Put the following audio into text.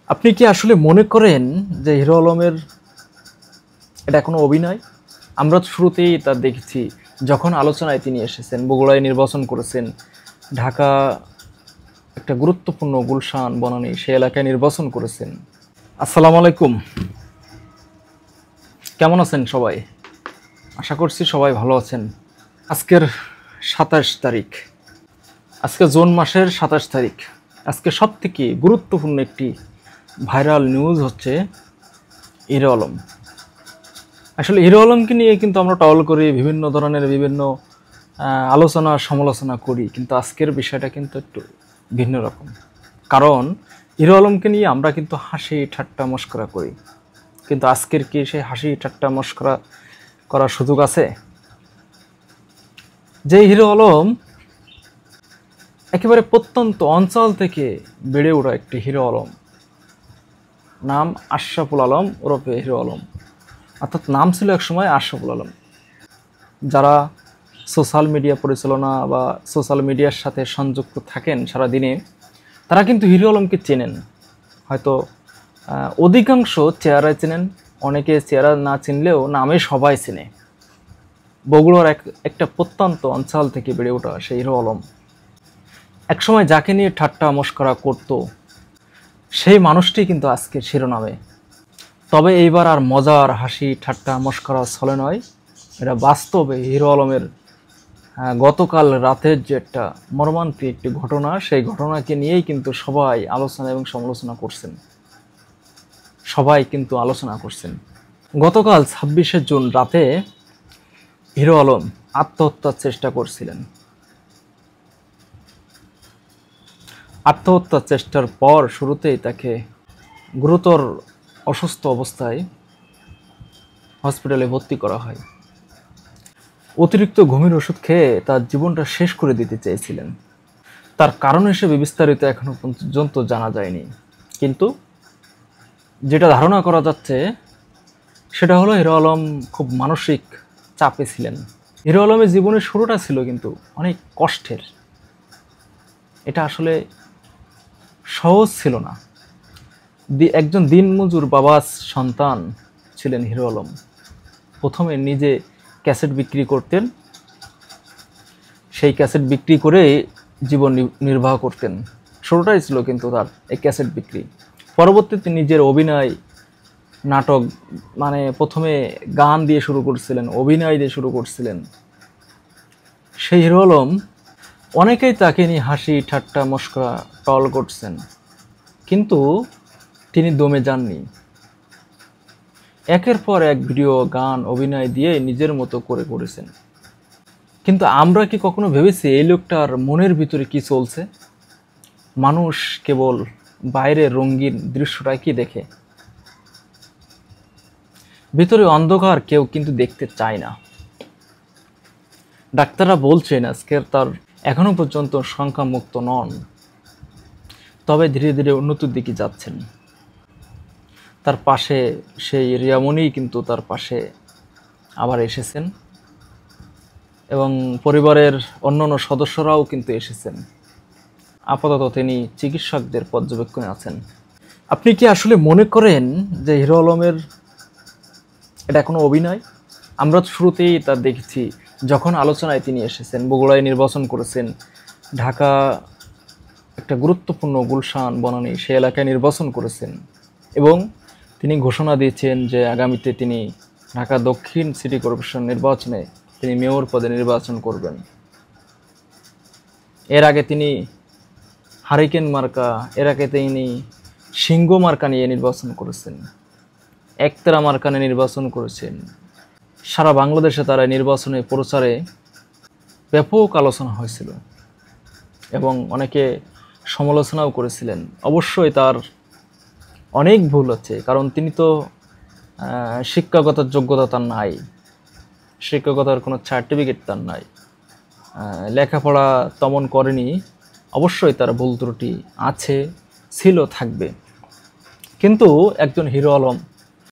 আপনি কি আসলে মনে করেন যে হিরো আলমের এটা কোনো অভিনয়? আমরা তো শুরুতেই তা দেখেছি, যখন আলোচনায় তিনি এসেছেন, বগুড়ায় নির্বাচন করেছেন, ঢাকা একটা গুরুত্বপূর্ণ গুলশান বনানী সে এলাকায় নির্বাচন করেছেন। আসসালামু আলাইকুম, কেমন আছেন সবাই? আশা করছি সবাই ভালো আছেন। আজকের ২৭ তারিখ, আজকে জুন মাসের ২৭ তারিখ। আজকে সব থেকে গুরুত্বপূর্ণ একটি ভাইরাল নিউজ হচ্ছে হিরো আলম। আসলে হিরো আলমকে নিয়ে কিন্তু আমরা টল করি, বিভিন্ন ধরনের বিভিন্ন আলোচনা সমালোচনা করি, কিন্তু আজকের বিষয়টা কিন্তু একটু ভিন্ন রকম। কারণ হিরো আলমকে নিয়ে আমরা কিন্তু হাসি ঠাট্টা মশকরা করি, কিন্তু আজকের কি সেই হাসি ঠাট্টা মশকরা করার সুযোগ আছে? যে হিরো আলম একেবারে প্রত্যন্ত অঞ্চল থেকে বেড়ে ওঠা একটি হিরো আলম, নাম আশরাফুল আলম ওরফে হিরো আলম, অর্থাৎ নাম ছিল একসময় আশরাফুল আলম। যারা সোশ্যাল মিডিয়া পরিচালনা বা সোশ্যাল মিডিয়ার সাথে সংযুক্ত থাকেন সারাদিনে, তারা কিন্তু হিরো আলমকে চেনেন। হয়তো অধিকাংশ চেহারায় চেনেন, অনেকে চেহারা না চিনলেও নামে সবাই চেনে। বগুড়ার একটা প্রত্যন্ত অঞ্চল থেকে বেড়ে ওঠা সেই হিরো আলম একসময় যাকে নিয়ে ঠাট্টা মশকরা করত, সেই মানুষটি কিন্তু আজকের শিরোনামে। তবে এইবার আর মজার হাসি ঠাট্টা মশকরা চলে নয়, এটা বাস্তবে হিরো আলমের গতকাল রাতের যে একটা মর্মান্তিক একটি ঘটনা, সেই ঘটনাকে নিয়েই কিন্তু সবাই আলোচনা এবং সমালোচনা করছেন। গতকাল ২৬শে জুন রাতে হিরো আলম আত্মহত্যার চেষ্টা করছিলেন। আত্মহত্যার চেষ্টার পর শুরুতেই তাকে গুরুতর অসুস্থ অবস্থায় হসপিটালে ভর্তি করা হয়। অতিরিক্ত ঘুমের ওষুধ খেয়ে তার জীবনটা শেষ করে দিতে চেয়েছিলেন। তার কারণ হিসেবে বিস্তারিত এখনো পর্যন্ত জানা যায়নি, কিন্তু যেটা ধারণা করা যাচ্ছে সেটা হলো হিরো আলম খুব মানসিক চাপে ছিলেন। হিরো আলমের জীবনের শুরুটা ছিল কিন্তু অনেক কষ্টের। এটা আসলে সহজ ছিল না। একজন দিনমজুর বাবার সন্তান ছিলেন হিরো আলম। প্রথমে নিজে ক্যাসেট বিক্রি করতেন, সেই ক্যাসেট বিক্রি করে জীবন নির্বাহ করতেন। শুরুটাই ছিল কিন্তু তার এই ক্যাসেট বিক্রি। পরবর্তীতে নিজের অভিনয়, নাটক, মানে প্রথমে গান দিয়ে শুরু করছিলেন, অভিনয় দিয়ে শুরু করছিলেন। সেই হিরো আলম, অনেকেই তাকে নিয়ে হাসি ঠাট্টা মশকরা টল করছেন, কিন্তু তিনি দমে যাননি। একের পর এক ভিডিও, গান, অভিনয় দিয়ে নিজের মতো করে করেছেন। কিন্তু আমরা কি কখনো ভেবেছি এই লোকটার মনের ভিতরে কি চলছে? মানুষ কেবল বাইরের রঙিন দৃশ্যটা কি দেখে, ভিতরে অন্ধকার কেউ কিন্তু দেখতে চায় না। ডাক্তাররা বলছেন আজকের তার এখনো পর্যন্ত সংখ্যামুক্ত নন, তবে ধীরে ধীরে উন্নতির দিকে যাচ্ছেন। তার পাশে সেই রিয়ামণি কিন্তু তার পাশে আবার এসেছেন, এবং পরিবারের অন্যান্য সদস্যরাও কিন্তু এসেছেন। আপাতত তিনি চিকিৎসকদের পর্যবেক্ষণে আছেন। আপনি কি আসলে মনে করেন যে হিরো আলমের এটা কোনো অভিনয়? আমরা তো শুরুতেই তা দেখেছি, যখন আলোচনায় তিনি এসেছেন, বগুড়ায় নির্বাচন করেছেন, ঢাকা একটা গুরুত্বপূর্ণ গুলশান বনানী সে এলাকায় নির্বাচন করেছেন, এবং তিনি ঘোষণা দিয়েছেন যে আগামীতে তিনি ঢাকা দক্ষিণ সিটি কর্পোরেশন নির্বাচনে তিনি মেয়র পদে নির্বাচন করবেন। এর আগে তিনি হারিকেন মার্কা, এর আগে তিনি সিংহ মার্কা নিয়ে নির্বাচন করেছেন, একতারা মার্কা নিয়ে নির্বাচন করেছেন। সারা বাংলাদেশে তারা নির্বাচনে প্রচারে ব্যাপক আলোচনা হয়েছিল, এবং অনেকে সমালোচনাও করেছিলেন। অবশ্যই তার অনেক ভুল আছে, কারণ তিনি তো শিক্ষাগত যোগ্যতা তার নাই, শিক্ষকতার কোনো সার্টিফিকেট তার নাই, লেখাপড়া তেমন করেনি। অবশ্যই তার ভুল ত্রুটি আছে, ছিল, থাকবে। কিন্তু একজন হিরো আলম